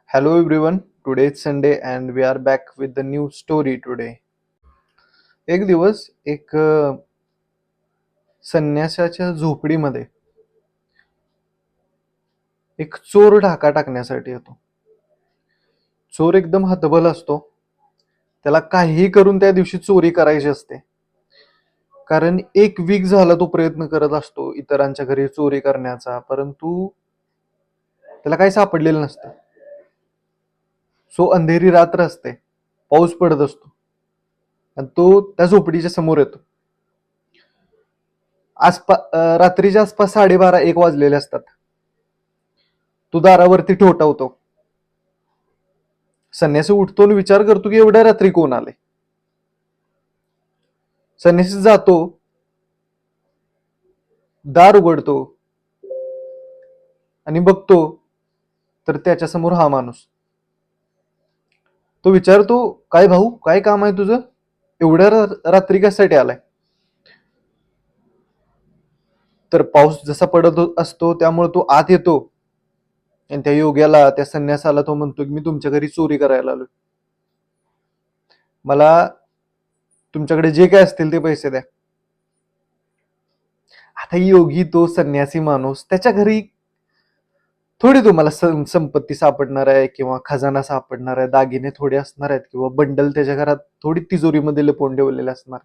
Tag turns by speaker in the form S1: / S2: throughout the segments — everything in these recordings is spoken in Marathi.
S1: Hello everyone, today is Sunday and we are back with the new story today. एक दिवस एक संन्यासाच्या झोपडीमध्ये एक चोर ढाका टाकण्यासाठी येतो. चोर एकदम हतबल असतो. त्याला काहीही करून त्या दिवशी चोरी करायची असते. कारण एक वीक झाला तो प्रयत्न करत असतो इतरांच्या घरी चोरी करण्याचा, परंतु त्याला काही सापडलेलं नसतं. सो अंधेरी रात्र असते, पाऊस पडत असतो आणि तो त्या झोपडीच्या समोर येतो. रात्रीच्या आसपास 12:30-1 वाजलेले असतात. तो दारावरती ठोठावतो. संन्यासी उठतो आणि विचार करतो की एवढ्या रात्री कोण आले. संन्यासी जातो, दार उघडतो आणि बघतो तर त्याच्या समोर हा माणूस. तो विचारतो, काय भाऊ, काय काम आहे तुझं, एवढ्या रात्री कशासाठी आलाय. तर पाऊस जसा पडत असतो त्यामुळे तो आत येतो आणि त्या योग्याला, त्या संन्यासाला तो म्हणतो की मी तुमच्या घरी चोरी करायला आलोय. मला तुमच्याकडे जे काय असतील ते पैसे द्या. आता योगी, तो संन्यासी माणूस, त्याच्या घरी थोडी तुम्हाला संपत्ती सापडणार आहे किंवा खजाना सापडणार आहे, दागिने थोडे असणार आहेत किंवा बंडल त्याच्या घरात थोडी तिजोरीमध्ये लपवून ठेवलेले असणार.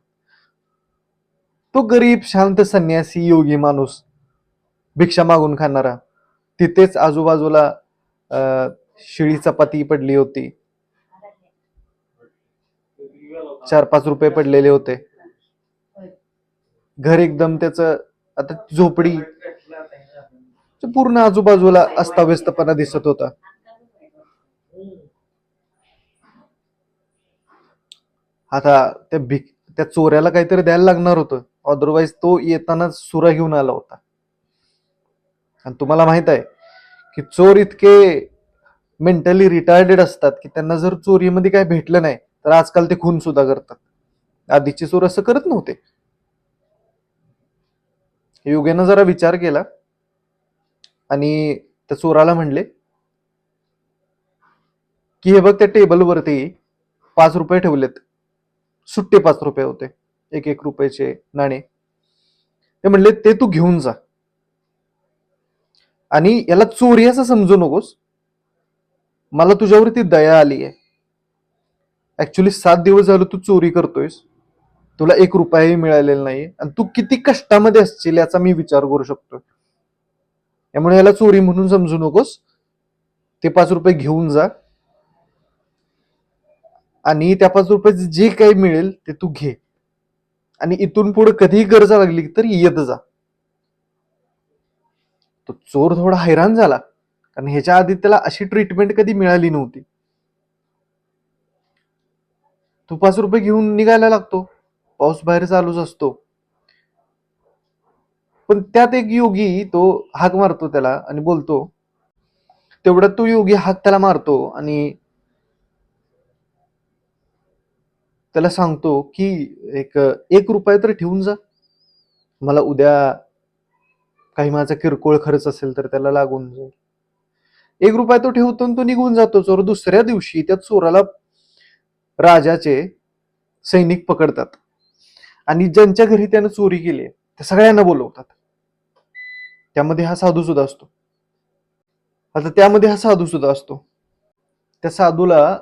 S1: तो गरीब शांत संन्यासी योगी माणूस, भिक्षा मागून खाणारा, तिथेच आजूबाजूला शिळी चपाती पडली होती, 4-5 रुपये पडलेले होते. घर एकदम त्याचं, आता झोपडी पूर्ण आजूबाजूला अस्ताव्यस्तपणा दिसत होता. आता त्या चोऱ्याला काहीतरी द्यायला लागणार होतं, अदरवाईज तो येताना सुरा घेऊन आला होता. आणि तुम्हाला माहित आहे की चोर इतके मेंटली रिटार्डेड असतात की त्यांना जर चोरीमध्ये काय भेटलं नाही तर आजकाल ते खून सुद्धा करतात. आधीचे चोर असं करत नव्हते. योगेनं जरा विचार केला आणि त्या चोराला म्हणले की हे बघ, त्या टेबलवरती 5 रुपये ठेवलेत, सुट्टे 5 रुपये होते, 1-1 रुपयाचे नाणे. ते म्हणले ते तू घेऊन जा आणि याला चोरी असं समजू नकोस, मला तुझ्यावरती दया आली आहे. ऍक्च्युली 7 दिवस झालं तू चोरी करतोयस, तुला 1 रुपयाही मिळालेला नाही आणि तू किती कष्टामध्ये असशील याचा मी विचार करू शकतो. त्यामुळे याला चोरी म्हणून समजू नकोस. ते 5 रुपये घेऊन जा आणि त्या 5 रुपयाचे जे काही मिळेल ते तू घे आणि इथून पुढे कधीही गरज लागली तर येत जा. तो चोर थोडा हैराण झाला, कारण ह्याच्या आधी त्याला अशी ट्रीटमेंट कधी मिळाली नव्हती. तो 5 रुपये घेऊन निघायला लागतो. पाऊस बाहेर चालूच असतो, पण त्यात एक योगी तो हाक मारतो त्याला आणि बोलतो. तेवढ्यात तो योगी हाक त्याला मारतो आणि त्याला सांगतो की एक रुपया तर ठेवून जा, मला उद्या काही माझा किरकोळ खर्च असेल तर त्याला लागून जाईल. 1 रुपया तो ठेवतो आणि तो निघून जातो चोर. दुसऱ्या दिवशी त्या चोराला राजाचे सैनिक पकडतात आणि ज्यांच्या घरी त्यानं चोरी केली त्या सगळ्यांना बोलवतात. त्यामध्ये हा साधू सुद्धा असतो. त्या साधूला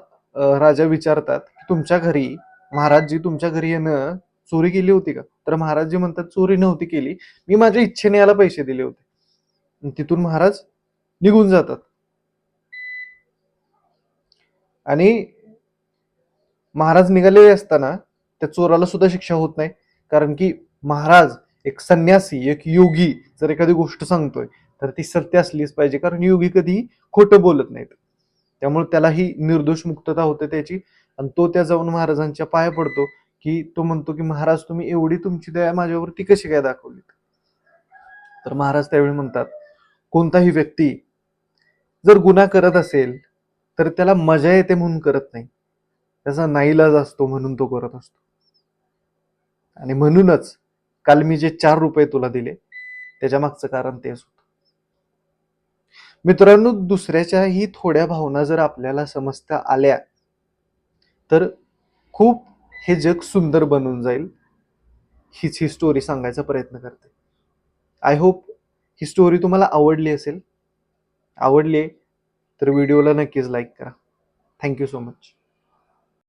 S1: राजा विचारतात की तुमच्या घरी, महाराजजी तुमच्या घरी यानं चोरी केली होती का? तर महाराजजी म्हणतात चोरी नव्हती केली, मी माझ्या इच्छेने याला पैसे दिले होते. तिथून महाराज निघून जातात आणि महाराज निघालेले असताना त्या चोराला सुद्धा शिक्षा होत नाही, कारण की महाराज, एक संन्यासी, एक योगी जर एखादी गोष्ट सांगतोय तर ती सत्य असलीच पाहिजे, कारण योगी कधी खोटं बोलत नाहीत. त्यामुळे त्यालाही निर्दोष मुक्तता होते त्याची. आणि तो त्या जाऊन महाराजांच्या पाया पडतो की तो म्हणतो की महाराज, तुम्ही एवढी तुमची दया माझ्यावरती कशी काय दाखवली. तर महाराज त्यावेळी म्हणतात, कोणताही व्यक्ती जर गुन्हा करत असेल तर त्याला मजा येते म्हणून करत नाही, त्याचा नाईलाज असतो म्हणून तो करत असतो. आणि म्हणूनच काल मी जे 4 रुपये तुला दिले त्याच्या मागचं कारण तेच होतं. मित्रांनो, दुसऱ्याच्याही थोड्या भावना जर आपल्याला समजता आल्या तर खूप हे जग सुंदर बनून जाईल. हीच ही स्टोरी सांगायचा प्रयत्न करते. आय होप ही स्टोरी तुम्हाला आवडली असेल. आवडली तर व्हिडिओला नक्कीच लाईक करा. Thank you so much.